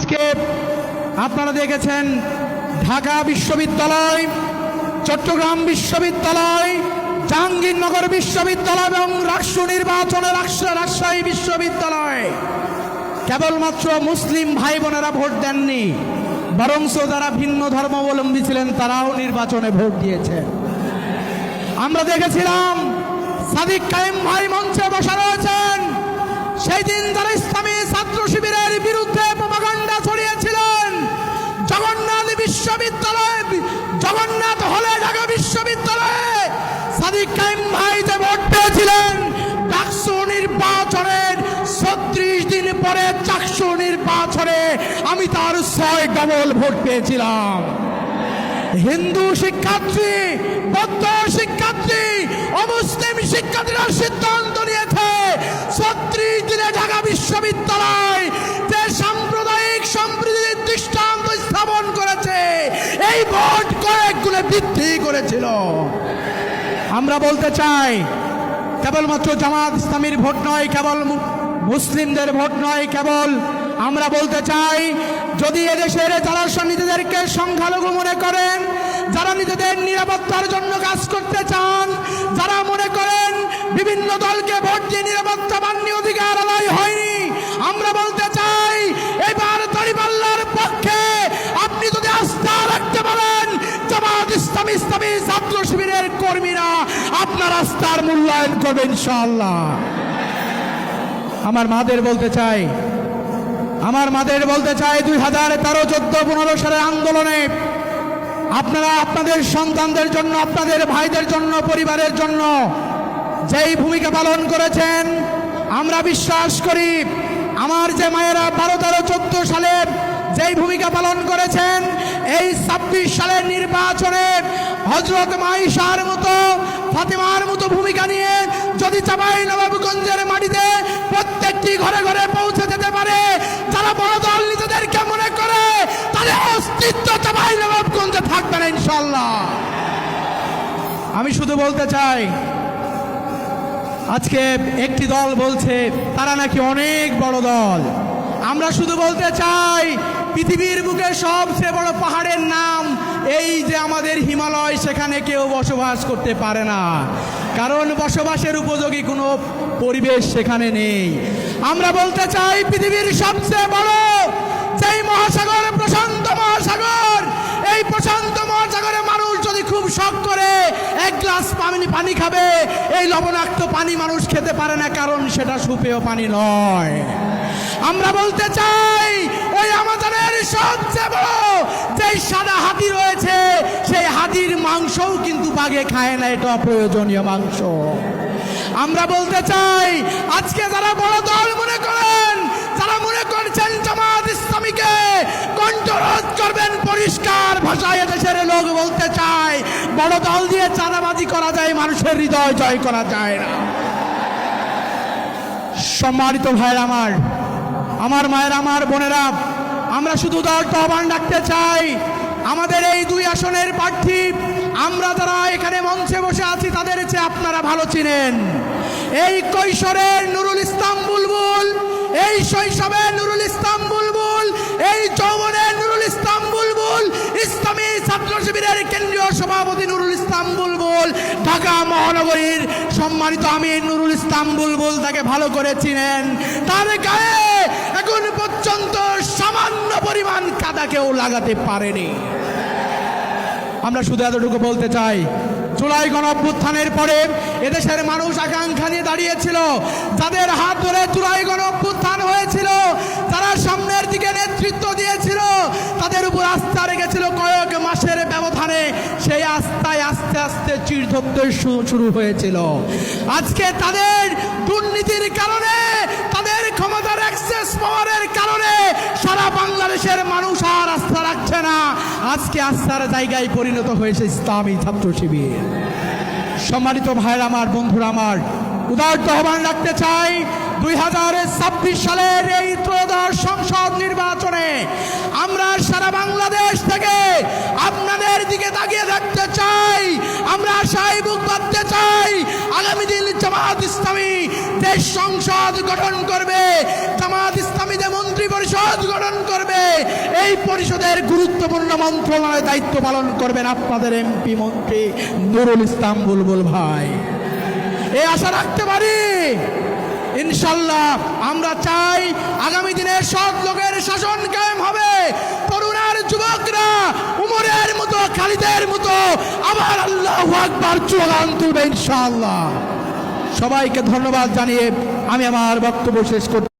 আজকে আপনারা দেখেছেন ঢাকা বিশ্ববিদ্যালয়, চট্টগ্রাম বিশ্ববিদ্যালয়, জাহাঙ্গীরনগর বিশ্ববিদ্যালয় এবং রাষ্ট্র নির্বাচনে রাজশাহী বিশ্ববিদ্যালয় কেবলমাত্র মুসলিম ভাই বোনেরা ভোট দেননি, বরঞ্চ যারা ভিন্ন ধর্মাবলম্বী ছিলেন তারাও নির্বাচনে ভোট দিয়েছেন। আমরা দেখেছিলাম সাদিক কায়েম ভাই মঞ্চে বসা রয়েছেন। সেই দিন যারা ইসলামী ছাত্র শিবিরের বিরুদ্ধে প্রপাগান্ডা ছড়িয়েছিলেন, জগন্নাথ বিশ্ববিদ্যালয়, জগন্নাথ হলে ঢাকা বিশ্ববিদ্যালয়ে সাদিক কায়েম ভাই যে ভোট পেয়েছিলেন, ডাকসু নির্বাচনের 36 দিন পরে চাকসু নির্বাচনে আমি তার 6 ডবল ভোট পেয়েছিলাম। হিন্দু শিক্ষার্থী, বৌদ্ধ শিক্ষার্থী, অমুসলিম শিক্ষার্থীরা সিদ্ধান্ত নিয়েছে 36 দিনে ঢাকা বিশ্ববিদ্যালয় যে সাম্প্রদায়িক সম্প্রীতির দৃষ্টান্ত স্থাপন করেছে, এই ভোট কয়েক গুণে বৃদ্ধি করেছিল। আমরা বলতে চাই কেবলমাত্র জামাত ইসলামীর ভোট নয়, কেবল মুসলিমদের ভোট নয়, কেবল আমরা বলতে চাই যদি এদেশের যারা নিজেদেরকে সংখ্যালঘু মনে করেন, যারা নিজেদের নিরাপত্তার জন্য কাজ করতে চান, যারা মনে করেন বিভিন্ন দলকে ভোট দিয়ে নিরাপত্তা বান্নি অধিকার আদায় হয়নি, আমরা বলতে চাই এবার দাঁড়িপাল্লার পক্ষে আপনি যদি আস্থা রাখতে পারেন, জামাত ইসলামী ছাত্র শিবিরের কর্মীরা আপনার আস্থার মূল্যায়ন করবে ইনশাআল্লাহ। আমার মাদের বলতে চাই 2013, 14, 15 সালের আন্দোলনে আপনারা আপনাদের সন্তানদের জন্য, আপনাদের ভাইদের জন্য, পরিবারের জন্য যেই ভূমিকা পালন করেছেন, আমরা বিশ্বাস করি আমার যে মায়েরা 12, 13, 14 সালে যেই ভূমিকা পালন করেছেন, এই 26 সালের নির্বাচনে হযরত মাইশার মতো, ফাতেমার মতো ভূমিকা নিয়ে যদি চাঁপাইনবাবগঞ্জের মাটিতে প্রত্যেকটি ঘরে ঘরে পৌঁছে যেতে পারে, যারা বড় দল নিজেদেরকে মনে করে, তাদের অস্তিত্ব চাঁপাইনবাবগঞ্জে থাকবে না ইনশাআল্লাহ। আমি শুধু বলতে চাই আজকে একটি দল বলছে তারা নাকি অনেক বড় দল। আমরা শুধু বলতে চাই পৃথিবীর বুকে সবচেয়ে বড় পাহাড়ের নাম এই যে আমাদের হিমালয়, সেখানে কেউ বসবাস করতে পারে না, কারণ বসবাসের উপযোগী কোনো পরিবেশ সেখানে নেই। আমরা বলতে চাই পৃথিবীর সবচেয়ে বড় যেই মহাসাগর, প্রশান্ত মহাসাগর, এই প্রশান্ত মহাসাগরে মানুষ যদি খুব শখ করে 1 গ্লাস পানি খাবে, এই লবণাক্ত পানি মানুষ খেতে পারে না, কারণ সেটা সুপেয় পানি নয়। আমরা বলতে চাই ওই আমাজনের সবচেয়ে বড় যেই সাদা হাতি রয়েছে, সেই হাতির মাংসও কিন্তু বাঘে খায় না, এটা অপ্রয়োজনীয় মাংস। আমরা বলতে চাই আজকে যারা বড় দল মনে করেন, যারা মনে করছেন জামাত ইসলামীকে কণ্ঠরোধ করবেন, পরিষ্কার ভাষায় দেশের লোক বলতে চায় বড় দল দিয়ে চাঁদাবাজি করা যায়, মানুষের হৃদয় জয় করা যায় না। সম্মানিত ভাইয়েরা আমার মায়েরা, আমার বোনেরা, আমরা শুধু দলটা আহ্বান রাখতে চাই আমাদের এই 2 আসনের প্রার্থী, আমরা যারা এখানে মঞ্চে বসে আছি তাদের চেয়ে আপনারা ভালো চিনেন। এই কৈশোরের নুরুল ইসলাম বুলবুল, এই শৈশবের নুরুল ইসলাম বুলবুল, এই যৌবনের নুরুল ইসলাম বুলবুল, ইসলামী ছাত্র শিবিরের কেন্দ্রীয় সভাপতি নুরুল ইসলাম বুলবুল, ঢাকা মহানগরীর সম্মানিত আমির নুরুল ইসলাম বুলবুল তাকে ভালো করে চিনেন। তার গায়ে এখন পর্যন্ত সামান্য পরিমাণ কাদা কেউ লাগাতে পারেনি। আমরা শুধু এতটুকু বলতে চাই, জুলাই গণঅভ্যুত্থানের পরে এদেশের মানুষ আকাঙ্ক্ষা নিয়ে দাঁড়িয়েছিল, যাদের হাত ধরে জুলাই গণঅভ্যুত্থান হয়েছিল, যারা সামনের দিকে নেতৃত্ব দিয়েছিল, তাদের উপর আস্থা রেখেছিল কয়েক মাসের ব্যবধানে সেই আস্থায় আস্তে আস্তে চির ধরতে শুরু হয়েছিল। আজকে তাদের দুর্নীতির কারণে, তাদের ক্ষমতার অ্যাক্সেস পাওয়ারের কারণে সারা বাংলাদেশের মানুষ আর আস্থা রাখছে না। আজকে আস্থার জায়গায় পরিণত হয়েছে ইসলামী ছাত্র শিবির। সম্মানিত ভাইরা আমার, বন্ধুরা আমার, উদারত আহ্বান রাখতে চাই 2026 সালের এই ত্রয়োদশ সংসদ নির্বাচনে আমরা সারা বাংলাদেশ থেকে আপনাদের সামনের দিকে তাকিয়ে থাকতে চাই। আমরা আশায় বুক বাঁধতে চাই, আগামী দিন জামাত ইসলামী দেশ সংসদ গঠন করবে, জামাত ইসলামীতে মন্ত্রী পরিষদ গঠন করবে। এই পরিষদের গুরুত্বপূর্ণ মন্ত্রণালয়ে দায়িত্ব পালন করবেন আপনাদের এমপি মন্ত্রী নুরুল ইসলাম বুলবুল ভাই। এই আশা রাখতে পারি ইনশাল্লাহ। আমরা চাই আগামী দিনে সৎ লোকের শাসন কায়েম হবে। তরুণ আর যুবকরা উমরের মতো, খালিদের মতো আবার আল্লাহু আকবার স্লোগান তুলবে ইনশাআল্লাহ। সবাইকে ধন্যবাদ জানিয়ে আমি আমার বক্তব্য শেষ করছি।